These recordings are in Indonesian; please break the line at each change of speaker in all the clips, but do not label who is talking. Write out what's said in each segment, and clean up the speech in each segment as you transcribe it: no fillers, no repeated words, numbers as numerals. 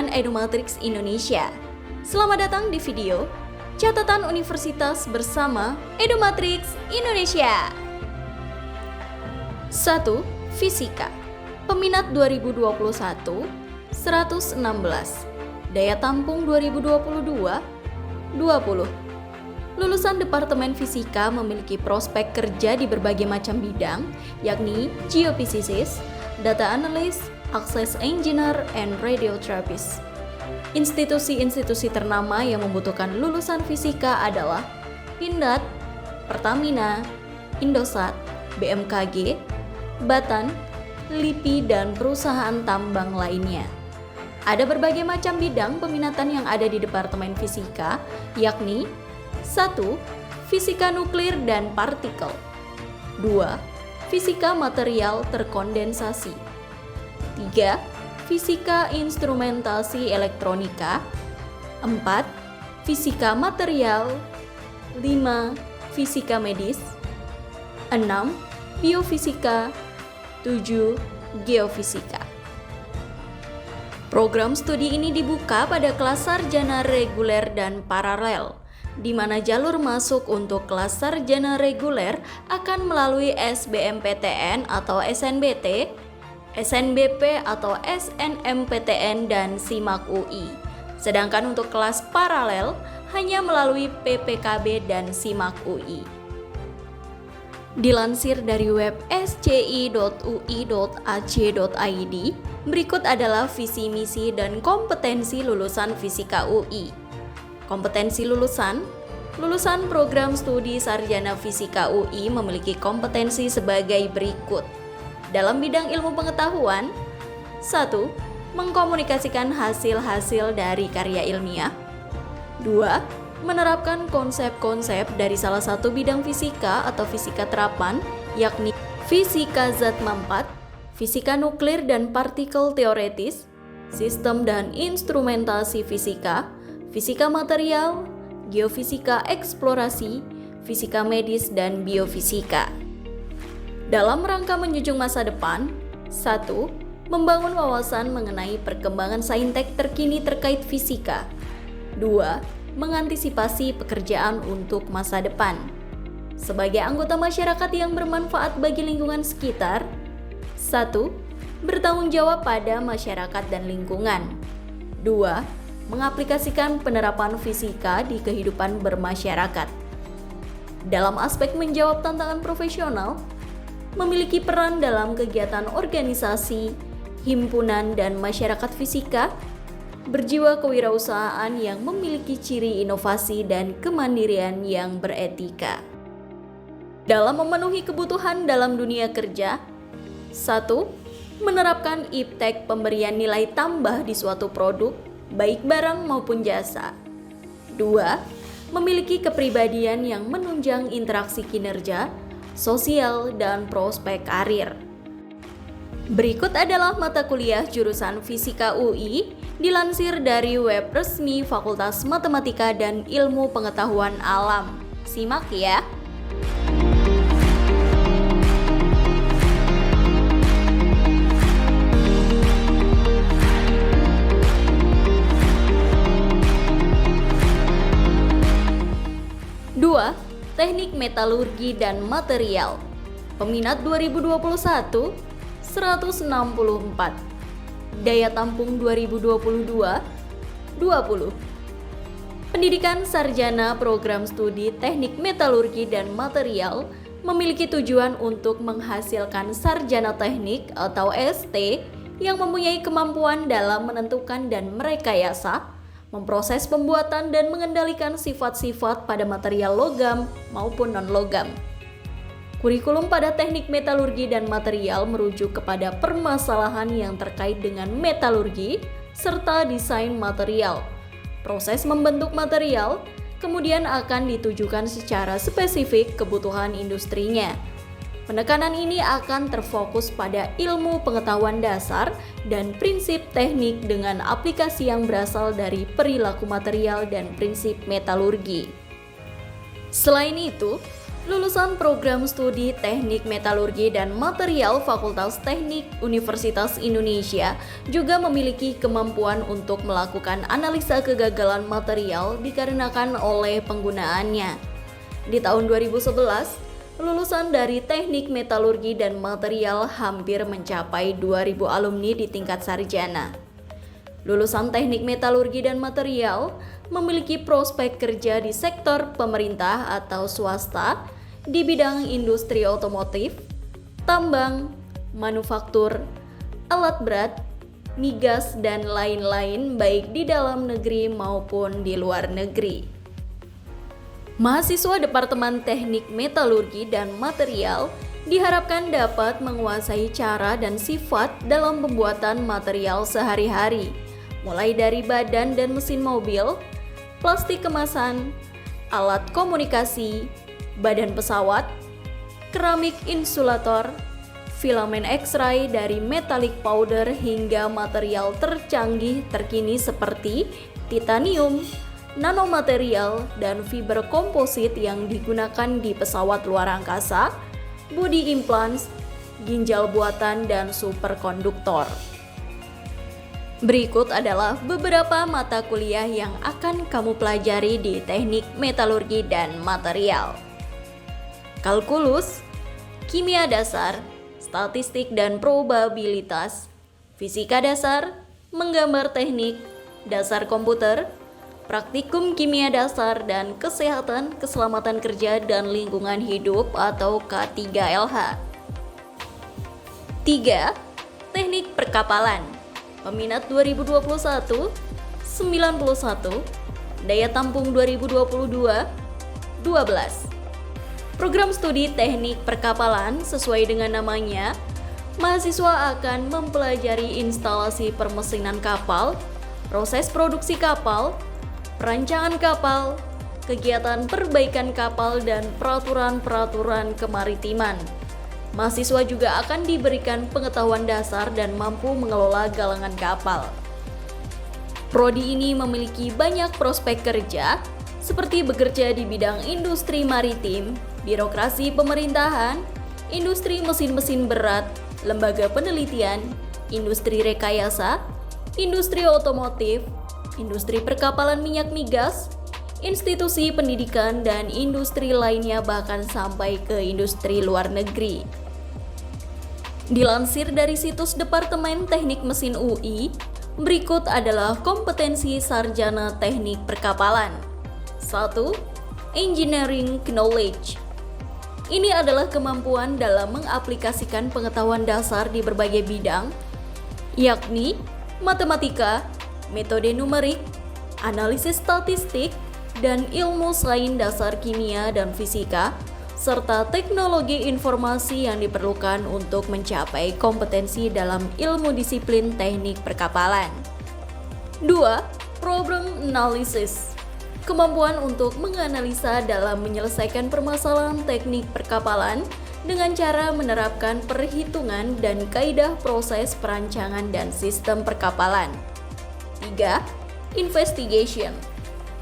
dengan Edumatrix Indonesia. Selamat datang di video Catatan Universitas bersama Edumatrix Indonesia. 1. Fisika. Peminat 2021 116. Daya tampung 2022 20. Lulusan Departemen Fisika memiliki prospek kerja di berbagai macam bidang, yakni geophysicist, data analyst, access engineer, and radiotherapist. Institusi-institusi ternama yang membutuhkan lulusan fisika adalah Pindad, Pertamina, Indosat, BMKG, Batan, LIPI, dan perusahaan tambang lainnya. Ada berbagai macam bidang peminatan yang ada di Departemen Fisika, yakni 1. Fisika nuklir dan partikel. 2. Fisika material terkondensasi. 3. Fisika instrumentasi elektronika. 4. Fisika material. 5. Fisika medis. 6. Biofisika. 7. Geofisika. Program studi ini dibuka pada kelas sarjana reguler dan paralel, di mana jalur masuk untuk kelas sarjana reguler akan melalui SBMPTN atau SNBT, SNBP atau SNMPTN, dan SIMAK UI. Sedangkan untuk kelas paralel hanya melalui PPKB dan SIMAK UI. Dilansir dari web sci.ui.ac.id, berikut adalah visi misi dan kompetensi lulusan Fisika UI. Kompetensi lulusan program studi sarjana Fisika UI memiliki kompetensi sebagai berikut. Dalam bidang ilmu pengetahuan, 1. Mengkomunikasikan hasil-hasil dari karya ilmiah. 2. Menerapkan konsep-konsep dari salah satu bidang fisika atau fisika terapan, yakni fisika zat mampat, fisika nuklir dan partikel teoretis, sistem dan instrumentasi fisika, fisika material, geofisika eksplorasi, fisika medis, dan biofisika. Dalam rangka menjunjung masa depan, 1. Membangun wawasan mengenai perkembangan saintek terkini terkait fisika. 2. Mengantisipasi pekerjaan untuk masa depan. Sebagai anggota masyarakat yang bermanfaat bagi lingkungan sekitar, 1. Bertanggung jawab pada masyarakat dan lingkungan. 2. Mengaplikasikan penerapan fisika di kehidupan bermasyarakat. Dalam aspek menjawab tantangan profesional, memiliki peran dalam kegiatan organisasi, himpunan, dan masyarakat fisika, berjiwa kewirausahaan yang memiliki ciri inovasi dan kemandirian yang beretika. Dalam memenuhi kebutuhan dalam dunia kerja, 1. Menerapkan iptek pemberian nilai tambah di suatu produk, baik barang maupun jasa. 2. Memiliki kepribadian yang menunjang interaksi kinerja, sosial, dan prospek karir. Berikut adalah mata kuliah jurusan Fisika UI dilansir dari web resmi Fakultas Matematika dan Ilmu Pengetahuan Alam. Simak ya. Teknik metalurgi dan material. Peminat 2021 164. Daya tampung 2022 20. Pendidikan sarjana program studi Teknik Metalurgi dan Material memiliki tujuan untuk menghasilkan sarjana teknik atau ST yang mempunyai kemampuan dalam menentukan dan merekayasa, memproses pembuatan dan mengendalikan sifat-sifat pada material logam maupun non-logam. Kurikulum pada teknik metalurgi dan material merujuk kepada permasalahan yang terkait dengan metalurgi serta desain material. Proses membentuk material kemudian akan ditujukan secara spesifik kebutuhan industrinya. Penekanan ini akan terfokus pada ilmu pengetahuan dasar dan prinsip teknik dengan aplikasi yang berasal dari perilaku material dan prinsip metalurgi. Selain itu, Lulusan program studi Teknik Metalurgi dan Material Fakultas Teknik Universitas Indonesia juga memiliki kemampuan untuk melakukan analisa kegagalan material dikarenakan oleh penggunaannya. Di tahun 2011, lulusan dari Teknik Metalurgi dan Material hampir mencapai 2.000 alumni di tingkat sarjana. Lulusan Teknik Metalurgi dan Material memiliki prospek kerja di sektor pemerintah atau swasta di bidang industri otomotif, tambang, manufaktur, alat berat, migas, dan lain-lain baik di dalam negeri maupun di luar negeri. Mahasiswa Departemen Teknik Metalurgi dan Material diharapkan dapat menguasai cara dan sifat dalam pembuatan material sehari-hari, mulai dari badan dan mesin mobil, plastik kemasan, alat komunikasi, badan pesawat, keramik insulator, filamen X-ray dari metallic powder hingga material tercanggih terkini seperti titanium, nanomaterial, dan fiber komposit yang digunakan di pesawat luar angkasa, body implants, ginjal buatan, dan superkonduktor. Berikut adalah beberapa mata kuliah yang akan kamu pelajari di Teknik Metalurgi dan Material. Kalkulus, kimia dasar, statistik dan probabilitas, fisika dasar, menggambar teknik, dasar komputer, praktikum kimia dasar, dan kesehatan, keselamatan kerja, dan lingkungan hidup atau K3LH. 3. Teknik perkapalan. Peminat 2021, 91, daya tampung 2022, 12. Program studi teknik perkapalan sesuai dengan namanya, mahasiswa akan mempelajari instalasi permesinan kapal, proses produksi kapal, perancangan kapal, kegiatan perbaikan kapal, dan peraturan-peraturan kemaritiman. Mahasiswa juga akan diberikan pengetahuan dasar dan mampu mengelola galangan kapal. Prodi ini memiliki banyak prospek kerja, seperti bekerja di bidang industri maritim, birokrasi pemerintahan, industri mesin-mesin berat, lembaga penelitian, industri rekayasa, industri otomotif, industri perkapalan minyak migas, institusi pendidikan, dan industri lainnya, bahkan sampai ke industri luar negeri. Dilansir dari situs Departemen Teknik Mesin UI, berikut adalah kompetensi sarjana teknik perkapalan. 1. Engineering Knowledge. Ini adalah kemampuan dalam mengaplikasikan pengetahuan dasar di berbagai bidang, yakni matematika, metode numerik, analisis statistik, dan ilmu selain dasar kimia dan fisika, serta teknologi informasi yang diperlukan untuk mencapai kompetensi dalam ilmu disiplin teknik perkapalan. 2. Problem Analysis. Kemampuan untuk menganalisa dalam menyelesaikan permasalahan teknik perkapalan dengan cara menerapkan perhitungan dan kaidah proses perancangan dan sistem perkapalan. 3. Investigation.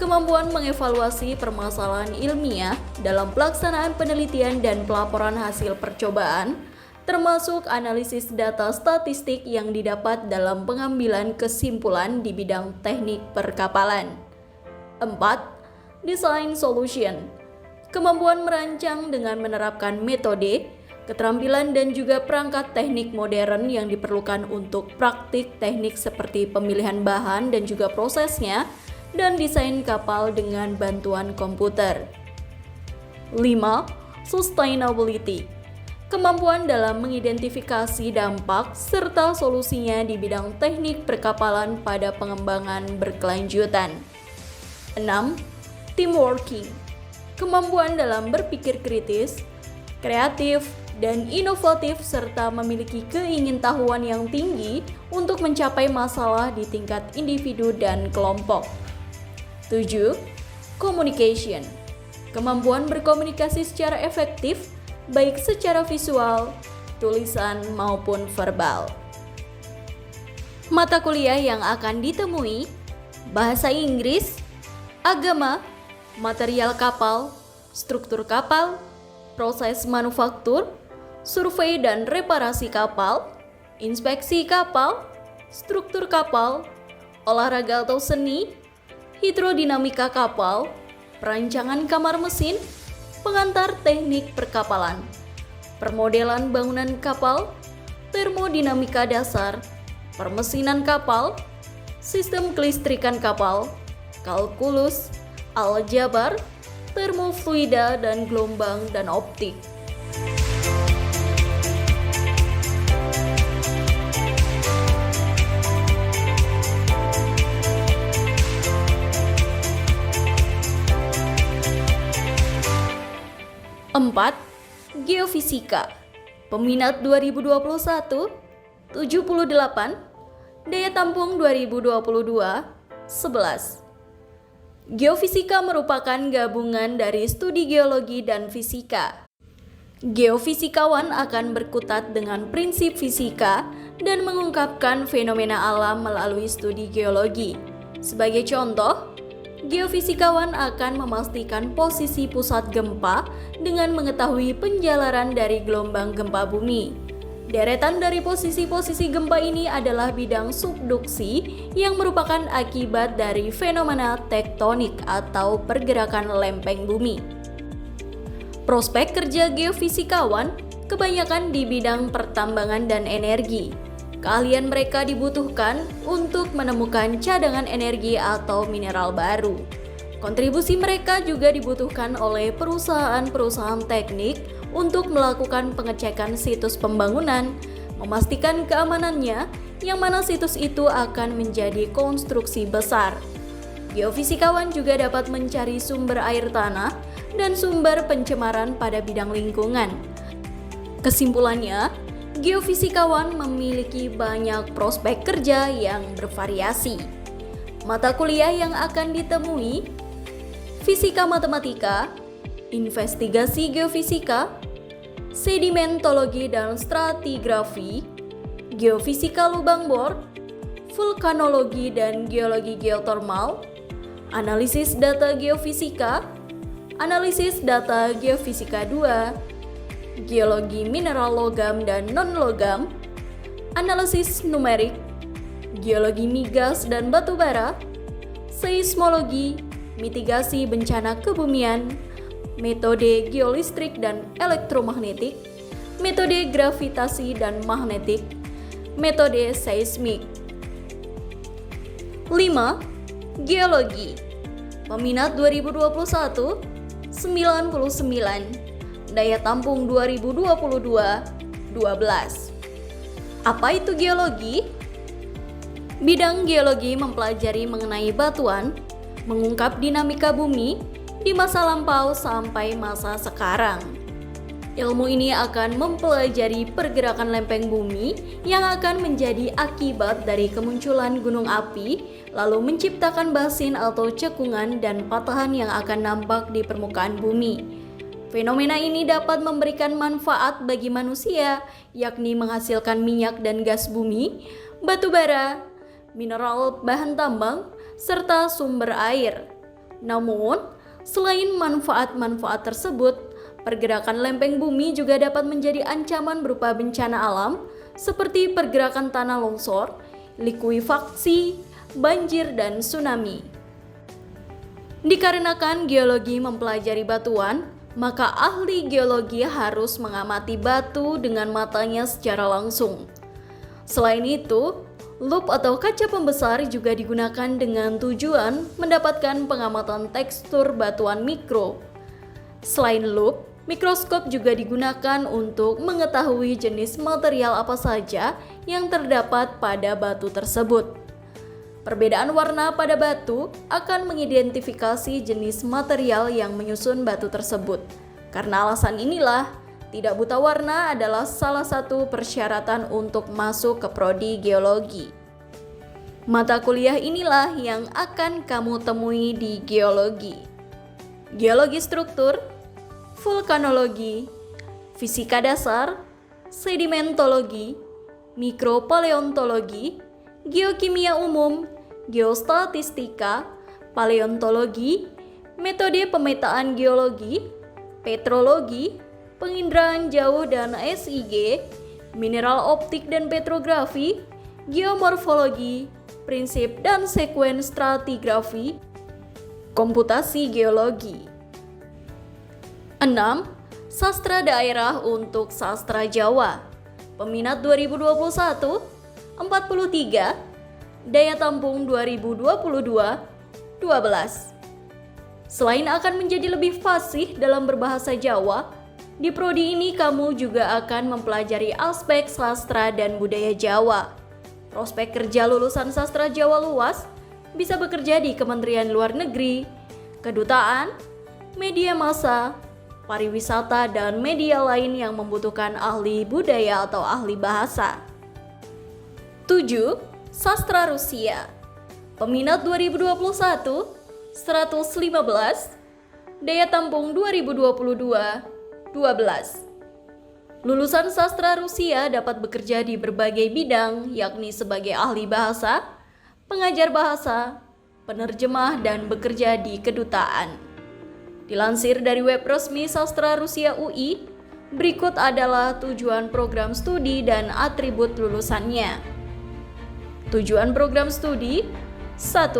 Kemampuan mengevaluasi permasalahan ilmiah dalam pelaksanaan penelitian dan pelaporan hasil percobaan, termasuk analisis data statistik yang didapat dalam pengambilan kesimpulan di bidang teknik perkapalan. 4. Design Solution. Kemampuan merancang dengan menerapkan metode, keterampilan, dan juga perangkat teknik modern yang diperlukan untuk praktik teknik seperti pemilihan bahan dan juga prosesnya, dan desain kapal dengan bantuan komputer. 5. Sustainability. Kemampuan dalam mengidentifikasi dampak serta solusinya di bidang teknik perkapalan pada pengembangan berkelanjutan. 6. Teamworking. Kemampuan dalam berpikir kritis, kreatif, dan inovatif serta memiliki keingintahuan yang tinggi untuk mencapai masalah di tingkat individu dan kelompok. 7. Communication. Kemampuan berkomunikasi secara efektif, baik secara visual, tulisan, maupun verbal. Mata kuliah yang akan ditemui: bahasa Inggris, agama, material kapal, struktur kapal, proses manufaktur, survei dan reparasi kapal, inspeksi kapal, struktur kapal, olahraga atau seni, hidrodinamika kapal, perancangan kamar mesin, pengantar teknik perkapalan, permodelan bangunan kapal, termodinamika dasar, permesinan kapal, sistem kelistrikan kapal, kalkulus, aljabar, termofluida dan gelombang dan optik. Empat, Geofisika. Peminat 2021, 78. Daya tampung 2022, 11. Geofisika merupakan gabungan dari studi geologi dan fisika. Geofisikawan akan berkutat dengan prinsip fisika dan mengungkapkan fenomena alam melalui studi geologi. Sebagai contoh, geofisikawan akan memastikan posisi pusat gempa dengan mengetahui penjalaran dari gelombang gempa bumi. Deretan dari posisi-posisi gempa ini adalah bidang subduksi yang merupakan akibat dari fenomena tektonik atau pergerakan lempeng bumi. Prospek kerja geofisikawan kebanyakan di bidang pertambangan dan energi. Keahlian mereka dibutuhkan untuk menemukan cadangan energi atau mineral baru. Kontribusi mereka juga dibutuhkan oleh perusahaan-perusahaan teknik untuk melakukan pengecekan situs pembangunan, memastikan keamanannya, yang mana situs itu akan menjadi konstruksi besar. Geofisikawan juga dapat mencari sumber air tanah dan sumber pencemaran pada bidang lingkungan. Kesimpulannya, geofisikawan memiliki banyak prospek kerja yang bervariasi. Mata kuliah yang akan ditemui: fisika matematika, investigasi geofisika, sedimentologi dan stratigrafi, geofisika lubang bor, vulkanologi dan geologi geotermal, analisis data geofisika, analisis data geofisika 2, geologi mineral logam dan non-logam, analisis numerik, geologi migas dan batu bara, seismologi, mitigasi bencana kebumian, metode geolistrik dan elektromagnetik, metode gravitasi dan magnetik, metode seismik. 5. Geologi. Peminat 2021, 99. Daya tampung 2022, 12. Apa itu geologi? Bidang geologi mempelajari mengenai batuan, mengungkap dinamika bumi di masa lampau sampai masa sekarang. Ilmu ini akan mempelajari pergerakan lempeng bumi yang akan menjadi akibat dari kemunculan gunung api, lalu menciptakan basin atau cekungan dan patahan yang akan nampak di permukaan bumi. Fenomena ini dapat memberikan manfaat bagi manusia, yakni menghasilkan minyak dan gas bumi, batu bara, mineral bahan tambang, serta sumber air. Namun, selain manfaat-manfaat tersebut, pergerakan lempeng bumi juga dapat menjadi ancaman berupa bencana alam seperti pergerakan tanah longsor, likuifaksi, banjir, dan tsunami. Dikarenakan geologi mempelajari batuan, maka ahli geologi harus mengamati batu dengan matanya secara langsung. Selain itu, lup atau kaca pembesar juga digunakan dengan tujuan mendapatkan pengamatan tekstur batuan mikro. Selain lup, mikroskop juga digunakan untuk mengetahui jenis material apa saja yang terdapat pada batu tersebut. Perbedaan warna pada batu akan mengidentifikasi jenis material yang menyusun batu tersebut. Karena alasan inilah, tidak buta warna adalah salah satu persyaratan untuk masuk ke prodi geologi. Mata kuliah inilah yang akan kamu temui di geologi. Geologi struktur, vulkanologi, fisika dasar, sedimentologi, mikropaleontologi, geokimia umum, geostatistika, paleontologi, metode pemetaan geologi, petrologi, penginderaan jauh dan SIG, mineral optik dan petrografi, geomorfologi, prinsip dan sekuen stratigrafi, komputasi geologi. 6. Sastra daerah untuk sastra Jawa. Peminat 2021, 43. Daya tampung 2022, 12. Selain akan menjadi lebih fasih dalam berbahasa Jawa, di prodi ini kamu juga akan mempelajari aspek sastra dan budaya Jawa. Prospek kerja lulusan sastra Jawa luas, bisa bekerja di Kementerian Luar Negeri, kedutaan, media massa, pariwisata, dan media lain yang membutuhkan ahli budaya atau ahli bahasa. 7. Sastra Rusia. Peminat 2021, 115. Daya tampung 2022, 12. Lulusan sastra Rusia dapat bekerja di berbagai bidang, yakni sebagai ahli bahasa, pengajar bahasa, penerjemah, dan bekerja di kedutaan. Dilansir dari web resmi Sastra Rusia UI, berikut adalah tujuan program studi dan atribut lulusannya. Tujuan program studi: 1.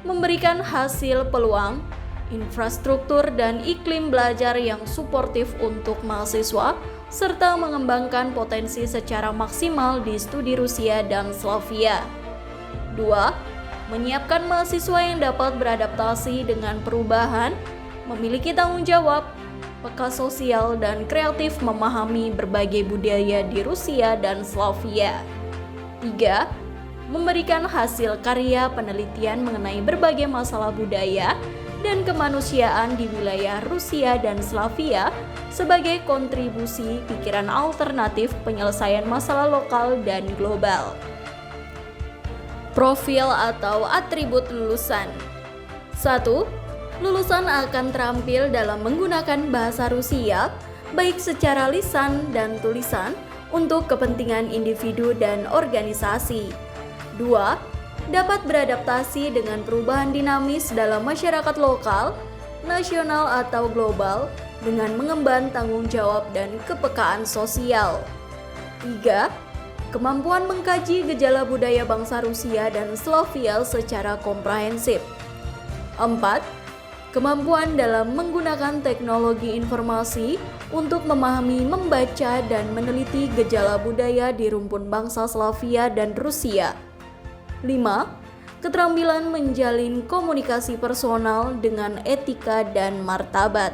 Memberikan hasil peluang, infrastruktur, dan iklim belajar yang suportif untuk mahasiswa, serta mengembangkan potensi secara maksimal di studi Rusia dan Slavia. 2. Menyiapkan mahasiswa yang dapat beradaptasi dengan perubahan, memiliki tanggung jawab, peka sosial, dan kreatif memahami berbagai budaya di Rusia dan Slavia. 3. Memberikan hasil karya penelitian mengenai berbagai masalah budaya dan kemanusiaan di wilayah Rusia dan Slavia sebagai kontribusi pikiran alternatif penyelesaian masalah lokal dan global. Profil atau atribut lulusan. 1. Lulusan akan terampil dalam menggunakan bahasa Rusia, baik secara lisan dan tulisan, untuk kepentingan individu dan organisasi. 2. Dapat beradaptasi dengan perubahan dinamis dalam masyarakat lokal, nasional, atau global dengan mengemban tanggung jawab dan kepekaan sosial. 3. Kemampuan mengkaji gejala budaya bangsa Rusia dan Slavia secara komprehensif. 4. Kemampuan dalam menggunakan teknologi informasi untuk memahami, membaca, dan meneliti gejala budaya di rumpun bangsa Slavia dan Rusia. 5. Keterampilan menjalin komunikasi personal dengan etika dan martabat.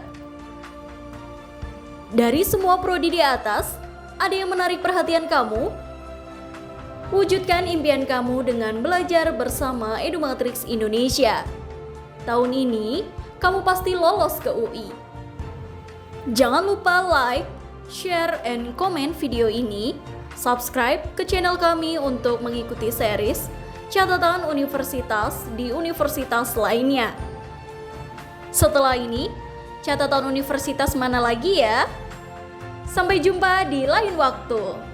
Dari semua prodi di atas, ada yang menarik perhatian kamu? Wujudkan impian kamu dengan belajar bersama Edumatrix Indonesia. Tahun ini, kamu pasti lolos ke UI. Jangan lupa like, share, and komen video ini. Subscribe ke channel kami untuk mengikuti series catatan universitas di universitas lainnya. Setelah ini, catatan universitas mana lagi ya? Sampai jumpa di lain waktu.